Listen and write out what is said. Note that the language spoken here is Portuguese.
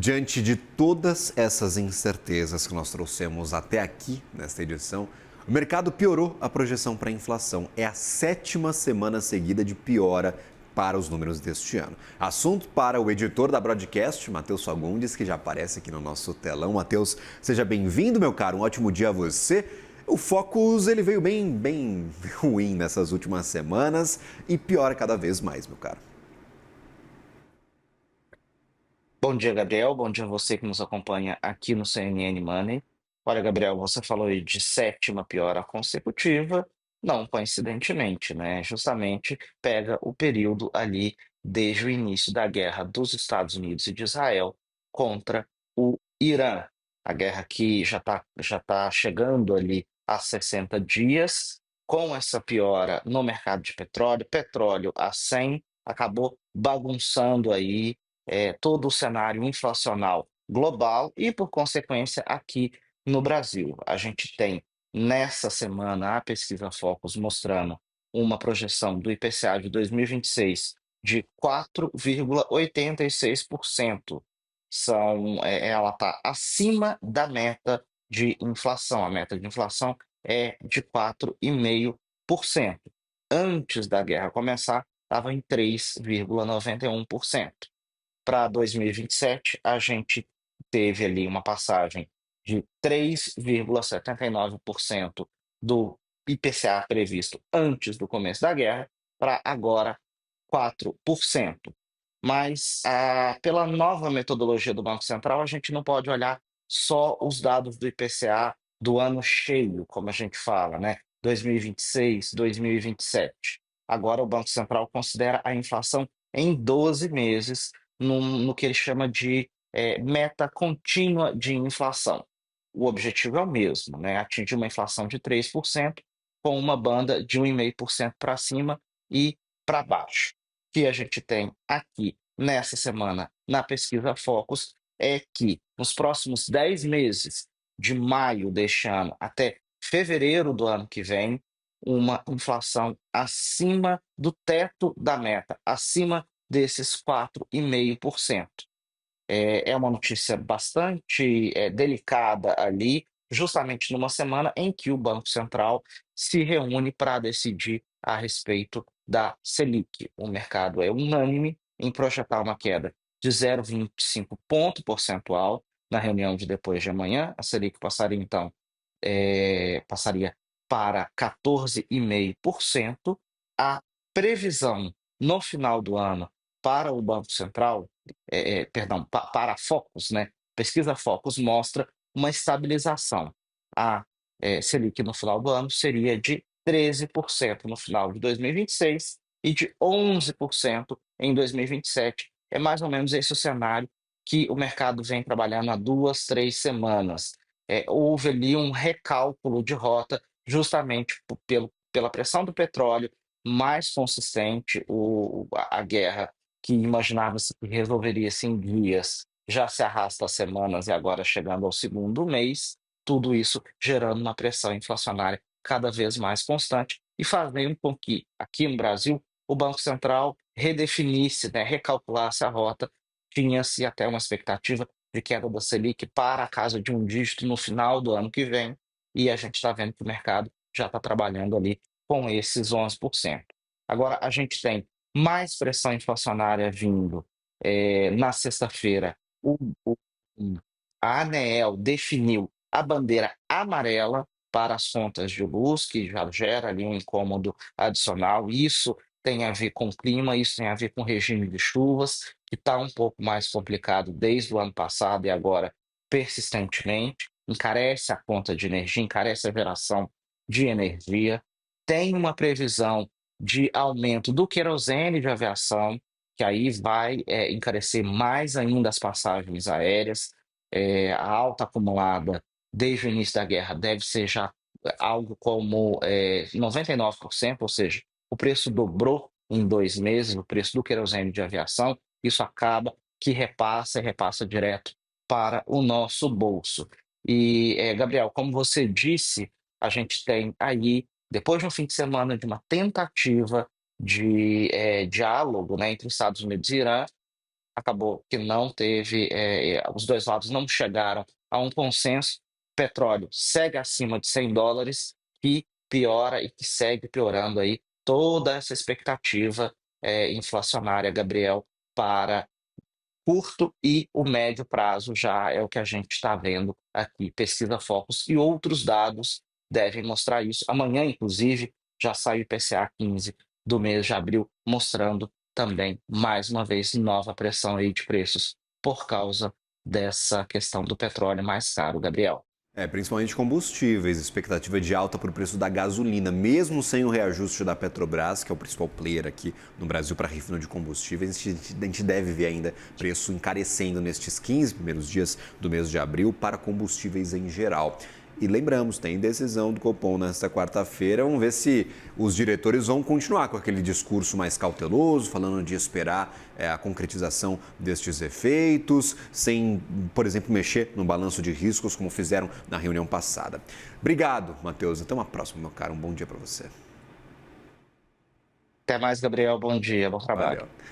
Diante de todas essas incertezas que nós trouxemos até aqui nesta edição, o mercado piorou a projeção para a inflação. É a sétima semana seguida de piora para os números deste ano. Assunto para o editor da Broadcast, Matheus Fagundes, que já aparece aqui no nosso telão. Matheus, seja bem-vindo, meu caro. Um ótimo dia a você. O Focus ele veio bem ruim nessas últimas semanas e piora cada vez mais, meu caro. Bom dia, Gabriel. Bom dia a você que nos acompanha aqui no CNN Money. Olha, Gabriel, você falou aí de sétima piora consecutiva, não coincidentemente, né? Justamente pega o período ali desde o início da guerra dos Estados Unidos e de Israel contra o Irã. A guerra que já tá chegando ali a 60 dias, com essa piora no mercado de petróleo, petróleo a 100, acabou bagunçando aí todo o cenário inflacional global e, por consequência, aqui no Brasil. A gente tem, nessa semana, a pesquisa Focus mostrando uma projeção do IPCA de 2026 de 4,86%. Ela está acima da meta de inflação. A meta de inflação é de 4,5%. Antes da guerra começar, estava em 3,91%. Para 2027, a gente teve ali uma passagem de 3,79% do IPCA previsto antes do começo da guerra para agora 4%. Mas, pela nova metodologia do Banco Central, a gente não pode olhar só os dados do IPCA do ano cheio, como a gente fala, né, 2026, 2027. Agora o Banco Central considera a inflação em 12 meses no que ele chama de meta contínua de inflação. O objetivo é o mesmo, né? Atingir uma inflação de 3% com uma banda de 1,5% para cima e para baixo. O que a gente tem aqui nessa semana na pesquisa Focus é que nos próximos 10 meses, de maio deste ano até fevereiro do ano que vem, uma inflação acima do teto da meta, acima desses 4,5%. É uma notícia bastante, delicada ali, justamente numa semana em que o Banco Central se reúne para decidir a respeito da Selic. O mercado é unânime em projetar uma queda de 0,25 ponto percentual na reunião de depois de amanhã. A Selic passaria então, passaria para 14,5%. A previsão no final do ano para o Banco Central, perdão, para a Focus, né, pesquisa Focus mostra uma estabilização. A Selic no final do ano seria de 13% no final de 2026 e de 11% em 2027. É mais ou menos esse o cenário que o mercado vem trabalhando há 2, 3 semanas. Houve ali um recálculo de rota justamente pela pressão do petróleo mais consistente, a guerra que imaginava-se que resolveria-se em dias, já se arrasta há semanas e agora chegando ao segundo mês, tudo isso gerando uma pressão inflacionária cada vez mais constante e fazendo com que, aqui no Brasil, o Banco Central redefinisse, né, recalculasse a rota. Tinha-se até uma expectativa de queda da Selic para a casa de um dígito no final do ano que vem, e a gente está vendo que o mercado já está trabalhando ali com esses 11%. Agora, a gente tem mais pressão inflacionária vindo. Na sexta-feira, o a ANEEL definiu a bandeira amarela para as contas de luz, que já gera ali um incômodo adicional. Isso tem a ver com clima, isso tem a ver com regime de chuvas, que está um pouco mais complicado desde o ano passado e agora persistentemente, encarece a conta de energia, encarece a geração de energia. Tem uma previsão de aumento do querosene de aviação, que aí vai, encarecer mais ainda as passagens aéreas. A alta acumulada desde o início da guerra deve ser já algo como 99%, ou seja, o preço dobrou em 2 meses, o preço do querosene de aviação. Isso acaba que repassa e repassa direto para o nosso bolso. E, Gabriel, como você disse, a gente tem aí, depois de um fim de semana de uma tentativa de diálogo, né, entre Estados Unidos e Irã, acabou que não teve, os 2 lados não chegaram a um consenso. Petróleo segue acima de $100, que piora e que segue piorando aí toda essa expectativa, inflacionária, Gabriel, para curto e o médio prazo já é o que a gente está vendo aqui. Pesquisa Focus e outros dados devem mostrar isso. Amanhã, inclusive, já sai o IPCA 15 do mês de abril, mostrando também, mais uma vez, nova pressão aí de preços por causa dessa questão do petróleo mais caro, Gabriel. Principalmente combustíveis, expectativa de alta para o preço da gasolina, mesmo sem o reajuste da Petrobras, que é o principal player aqui no Brasil para refino de combustíveis. A gente deve ver ainda preço encarecendo nestes 15 primeiros dias do mês de abril para combustíveis em geral. E lembramos, tem decisão do Copom nesta quarta-feira. Vamos ver se os diretores vão continuar com aquele discurso mais cauteloso, falando de esperar a concretização destes efeitos, sem, por exemplo, mexer no balanço de riscos, como fizeram na reunião passada. Obrigado, Matheus. Até uma próxima, meu caro. Um bom dia para você. Até mais, Gabriel. Bom dia, bom trabalho. Valeu.